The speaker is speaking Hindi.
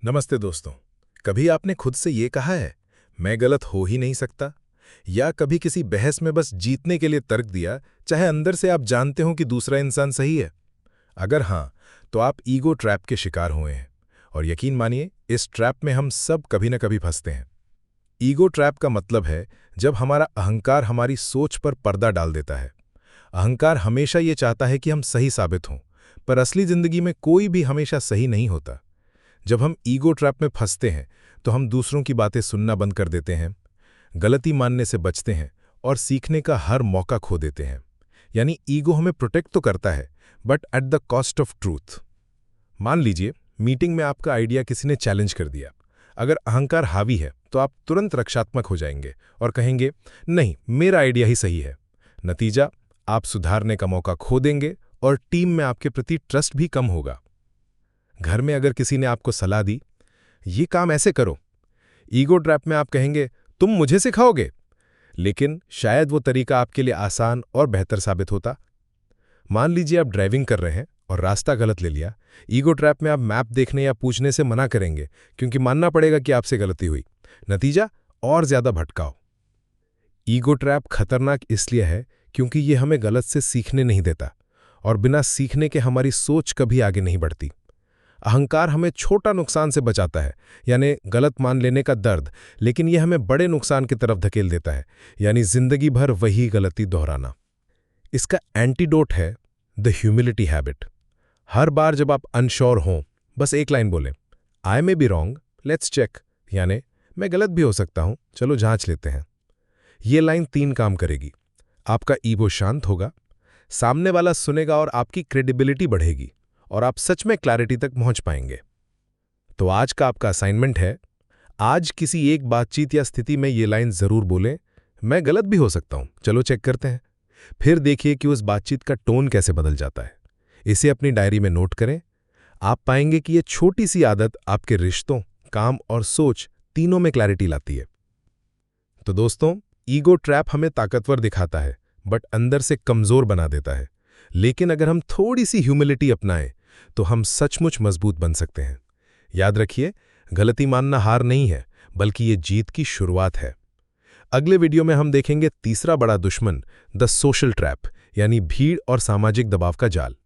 नमस्ते दोस्तों। कभी आपने खुद से ये कहा है, मैं गलत हो ही नहीं सकता? या कभी किसी बहस में बस जीतने के लिए तर्क दिया, चाहे अंदर से आप जानते हो कि दूसरा इंसान सही है? अगर हाँ, तो आप ईगो ट्रैप के शिकार हुए हैं। और यकीन मानिए, इस ट्रैप में हम सब कभी न कभी फंसते हैं। ईगो ट्रैप का मतलब है जब हमारा अहंकार हमारी सोच पर पर्दा डाल देता है। अहंकार हमेशा ये चाहता है कि हम सही साबित हों, पर असली जिंदगी में कोई भी हमेशा सही नहीं होता। जब हम ईगो ट्रैप में फंसते हैं तो हम दूसरों की बातें सुनना बंद कर देते हैं, गलती मानने से बचते हैं और सीखने का हर मौका खो देते हैं। यानी ईगो हमें प्रोटेक्ट तो करता है, but at the cost of truth. मान लीजिए, मीटिंग में आपका आइडिया किसी ने चैलेंज कर दिया। अगर अहंकार हावी है तो आप तुरंत रक्षात्मक हो जाएंगे और कहेंगे, नहीं, मेरा आइडिया ही सही है। नतीजा, आप सुधारने का मौका खो देंगे और टीम में आपके प्रति ट्रस्ट भी कम होगा। घर में अगर किसी ने आपको सलाह दी, ये काम ऐसे करो, ईगो ट्रैप में आप कहेंगे, तुम मुझे सिखाओगे? लेकिन शायद वो तरीका आपके लिए आसान और बेहतर साबित होता। मान लीजिए आप ड्राइविंग कर रहे हैं और रास्ता गलत ले लिया। ईगो ट्रैप में आप मैप देखने या पूछने से मना करेंगे, क्योंकि मानना पड़ेगा कि आपसे गलती हुई। नतीजा, और ज्यादा भटकाव। ईगो ट्रैप खतरनाक इसलिए है क्योंकि ये हमें गलत से सीखने नहीं देता, और बिना सीखने के हमारी सोच कभी आगे नहीं बढ़ती। अहंकार हमें छोटा नुकसान से बचाता है, यानी गलत मान लेने का दर्द, लेकिन यह हमें बड़े नुकसान की तरफ धकेल देता है, यानी जिंदगी भर वही गलती दोहराना। इसका एंटीडोट है द ह्यूमिलिटी हैबिट। हर बार जब आप अनश्योर हों, बस एक लाइन बोलें, I may be wrong, let's check, यानी मैं गलत भी हो सकता हूं, चलो जांच लेते हैं। ये लाइन 3 काम करेगी। आपका ईगो शांत होगा, सामने वाला सुनेगा और आपकी क्रेडिबिलिटी बढ़ेगी, और आप सच में क्लैरिटी तक पहुंच पाएंगे। तो आज का आपका असाइनमेंट है, आज किसी एक बातचीत या स्थिति में ये लाइन जरूर बोलें, मैं गलत भी हो सकता हूं, चलो चेक करते हैं। फिर देखिए कि उस बातचीत का टोन कैसे बदल जाता है। इसे अपनी डायरी में नोट करें। आप पाएंगे कि ये छोटी सी आदत आपके रिश्तों, काम और सोच तीनों में क्लैरिटी लाती है। तो दोस्तों, ईगो ट्रैप हमें ताकतवर दिखाता है, बट अंदर से कमजोर बना देता है। लेकिन अगर हम थोड़ी सी ह्यूमिलिटी अपनाएं तो हम सचमुच मजबूत बन सकते हैं। याद रखिए, गलती मानना हार नहीं है, बल्कि ये जीत की शुरुआत है। अगले वीडियो में हम देखेंगे तीसरा बड़ा दुश्मन, द सोशल ट्रैप, यानी भीड़ और सामाजिक दबाव का जाल।